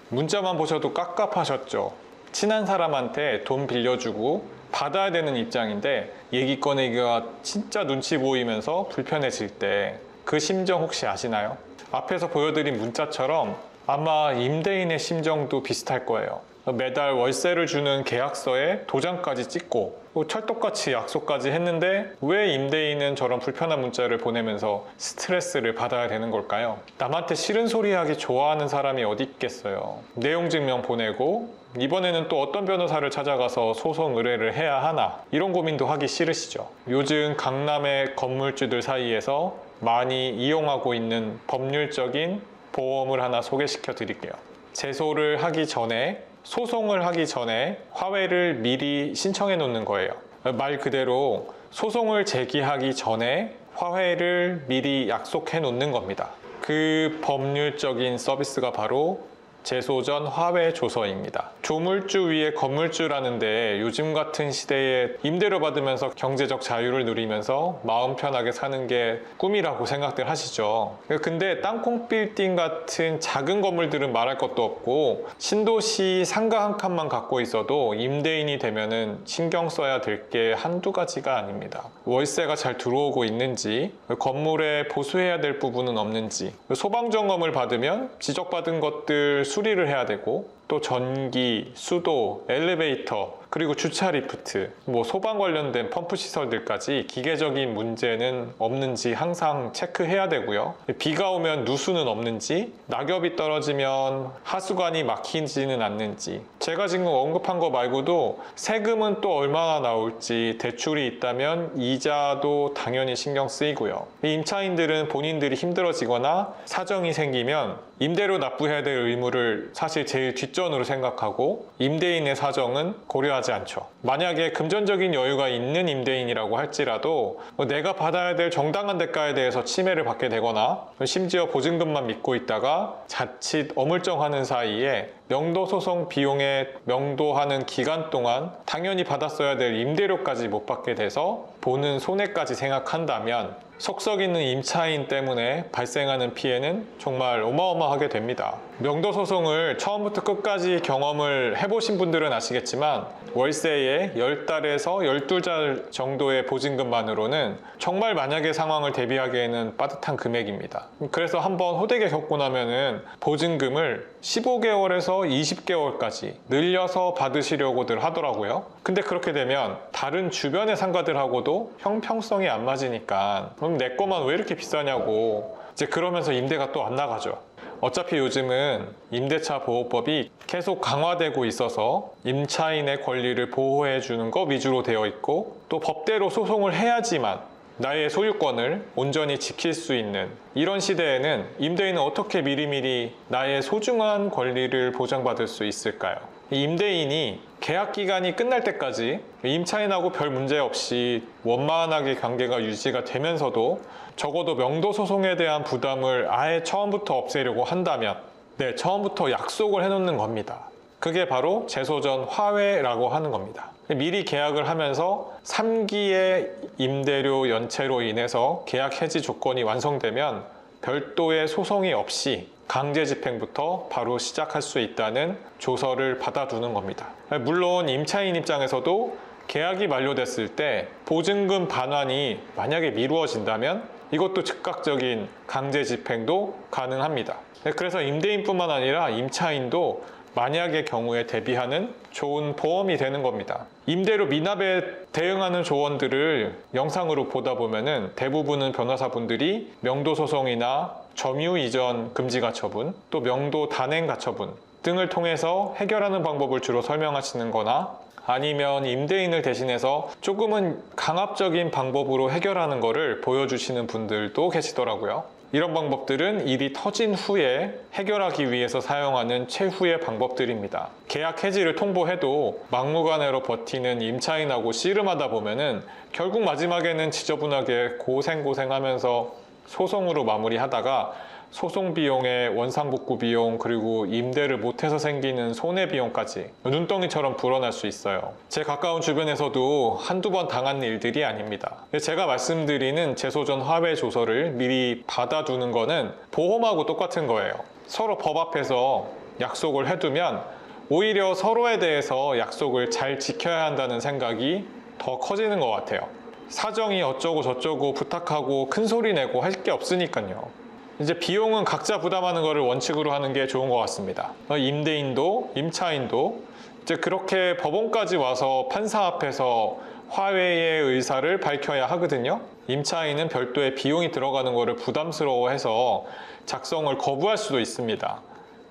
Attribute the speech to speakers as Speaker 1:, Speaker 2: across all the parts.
Speaker 1: 문자만 보셔도 깝깝하셨죠? 친한 사람한테 돈 빌려주고 받아야 되는 입장인데 얘기 꺼내기가 진짜 눈치 보이면서 불편해질 때 그 심정 혹시 아시나요? 앞에서 보여드린 문자처럼 아마 임대인의 심정도 비슷할 거예요. 매달 월세를 주는 계약서에 도장까지 찍고 찰떡같이 약속까지 했는데 왜 임대인은 저런 불편한 문자를 보내면서 스트레스를 받아야 되는 걸까요? 남한테 싫은 소리 하기 좋아하는 사람이 어디 있겠어요. 내용 증명 보내고 이번에는 또 어떤 변호사를 찾아가서 소송 의뢰를 해야 하나, 이런 고민도 하기 싫으시죠. 요즘 강남의 건물주들 사이에서 많이 이용하고 있는 법률적인 보험을 하나 소개시켜 드릴게요. 제소를 하기 전에, 소송을 하기 전에 화해를 미리 신청해 놓는 거예요. 말 그대로 소송을 제기하기 전에 화해를 미리 약속해 놓는 겁니다. 그 법률적인 서비스가 바로 제소 전 화해 조서입니다. 조물주 위에 건물주라는데 요즘 같은 시대에 임대료 받으면서 경제적 자유를 누리면서 마음 편하게 사는 게 꿈이라고 생각들 하시죠. 근데 땅콩 빌딩 같은 작은 건물들은 말할 것도 없고 신도시 상가 한 칸만 갖고 있어도 임대인이 되면은 신경 써야 될 게 한두 가지가 아닙니다. 월세가 잘 들어오고 있는지, 건물에 보수해야 될 부분은 없는지, 소방 점검을 받으면 지적받은 것들 수리를 해야 되고, 또 전기, 수도, 엘리베이터, 그리고 주차 리프트, 소방 관련된 펌프 시설들까지 기계적인 문제는 없는지 항상 체크해야 되고요. 비가 오면 누수는 없는지, 낙엽이 떨어지면 하수관이 막히지는 않는지, 제가 지금 언급한 거 말고도 세금은 또 얼마나 나올지, 대출이 있다면 이자도 당연히 신경 쓰이고요. 임차인들은 본인들이 힘들어지거나 사정이 생기면 임대료 납부해야 될 의무를 사실 제일 뒷전으로 생각하고 임대인의 사정은 고려하지 않죠. 만약에 금전적인 여유가 있는 임대인이라고 할지라도 내가 받아야 될 정당한 대가에 대해서 침해를 받게 되거나 심지어 보증금만 믿고 있다가 자칫 어물쩡하는 사이에 명도소송 비용에 명도하는 기간 동안 당연히 받았어야 될 임대료까지 못 받게 돼서 보는 손해까지 생각한다면 속썩 있는 임차인 때문에 발생하는 피해는 정말 어마어마하게 됩니다. 명도소송을 처음부터 끝까지 경험을 해보신 분들은 아시겠지만 월세에 10달에서 12달 정도의 보증금만으로는 정말 만약의 상황을 대비하기에는 빠듯한 금액입니다. 그래서 한번 호되게 겪고 나면은 보증금을 15개월에서 20개월까지 늘려서 받으시려고들 하더라고요. 근데 그렇게 되면 다른 주변의 상가들하고도 형평성이 안 맞으니까 그럼 내 거만 왜 이렇게 비싸냐고 이제 그러면서 임대가 또 안 나가죠. 어차피 요즘은 임대차 보호법이 계속 강화되고 있어서 임차인의 권리를 보호해 주는 것 위주로 되어 있고 또 법대로 소송을 해야지만 나의 소유권을 온전히 지킬 수 있는 이런 시대에는 임대인은 어떻게 미리미리 나의 소중한 권리를 보장받을 수 있을까요? 임대인이 계약 기간이 끝날 때까지 임차인하고 별 문제 없이 원만하게 관계가 유지가 되면서도 적어도 명도소송에 대한 부담을 아예 처음부터 없애려고 한다면 처음부터 약속을 해놓는 겁니다. 그게 바로 제소 전 화해라고 하는 겁니다. 미리 계약을 하면서 3기의 임대료 연체로 인해서 계약 해지 조건이 완성되면 별도의 소송이 없이 강제 집행부터 바로 시작할 수 있다는 조서를 받아두는 겁니다. 물론 임차인 입장에서도 계약이 만료됐을 때 보증금 반환이 만약에 미루어진다면 이것도 즉각적인 강제 집행도 가능합니다. 그래서 임대인뿐만 아니라 임차인도 만약의 경우에 대비하는 좋은 보험이 되는 겁니다. 임대료 미납에 대응하는 조언들을 영상으로 보다 보면은 대부분은 변호사분들이 명도소송이나 점유 이전 금지 가처분, 또 명도 단행 가처분 등을 통해서 해결하는 방법을 주로 설명하시는 거나 아니면 임대인을 대신해서 조금은 강압적인 방법으로 해결하는 거를 보여주시는 분들도 계시더라고요. 이런 방법들은 일이 터진 후에 해결하기 위해서 사용하는 최후의 방법들입니다. 계약 해지를 통보해도 막무가내로 버티는 임차인하고 씨름하다 보면은 결국 마지막에는 지저분하게 고생하면서 소송으로 마무리하다가 소송 비용에 원상복구 비용 그리고 임대를 못해서 생기는 손해비용까지 눈덩이처럼 불어날 수 있어요. 제 가까운 주변에서도 한두 번 당한 일들이 아닙니다. 제가 말씀드리는 제소 전 화해 조서를 미리 받아두는 거는 보험하고 똑같은 거예요. 서로 법 앞에서 약속을 해두면 오히려 서로에 대해서 약속을 잘 지켜야 한다는 생각이 더 커지는 것 같아요. 사정이 어쩌고 저쩌고 부탁하고 큰 소리 내고 할 게 없으니까요. 이제 비용은 각자 부담하는 것을 원칙으로 하는 게 좋은 것 같습니다. 임대인도 임차인도 이제 그렇게 법원까지 와서 판사 앞에서 화해의 의사를 밝혀야 하거든요. 임차인은 별도의 비용이 들어가는 것을 부담스러워해서 작성을 거부할 수도 있습니다.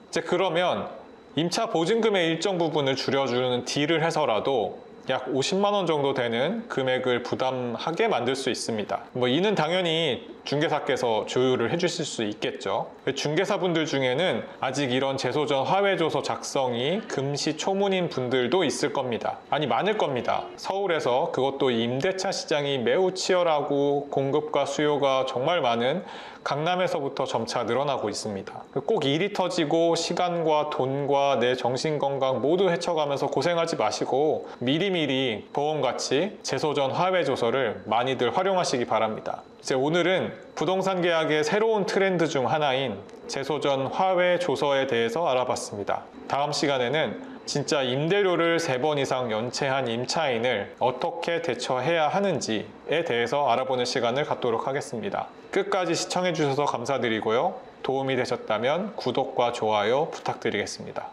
Speaker 1: 이제 그러면 임차 보증금의 일정 부분을 줄여주는 딜을 해서라도 약 50만 원 정도 되는 금액을 부담하게 만들 수 있습니다. 이는 당연히 중개사께서 조율을 해주실 수 있겠죠. 중개사분들 중에는 아직 이런 제소전 화해조서 작성이 금시초문인 분들도 있을 겁니다. 아니, 많을 겁니다. 서울에서 그것도 임대차 시장이 매우 치열하고 공급과 수요가 정말 많은 강남에서부터 점차 늘어나고 있습니다. 꼭 일이 터지고 시간과 돈과 내 정신건강 모두 헤쳐가면서 고생하지 마시고 미리미리 보험같이 제소전 화해조서를 많이들 활용하시기 바랍니다. 이제 오늘은 부동산 계약의 새로운 트렌드 중 하나인 제소전 화해조서에 대해서 알아봤습니다. 다음 시간에는 진짜 임대료를 3번 이상 연체한 임차인을 어떻게 대처해야 하는지에 대해서 알아보는 시간을 갖도록 하겠습니다. 끝까지 시청해 주셔서 감사드리고요. 도움이 되셨다면 구독과 좋아요 부탁드리겠습니다.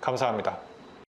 Speaker 1: 감사합니다.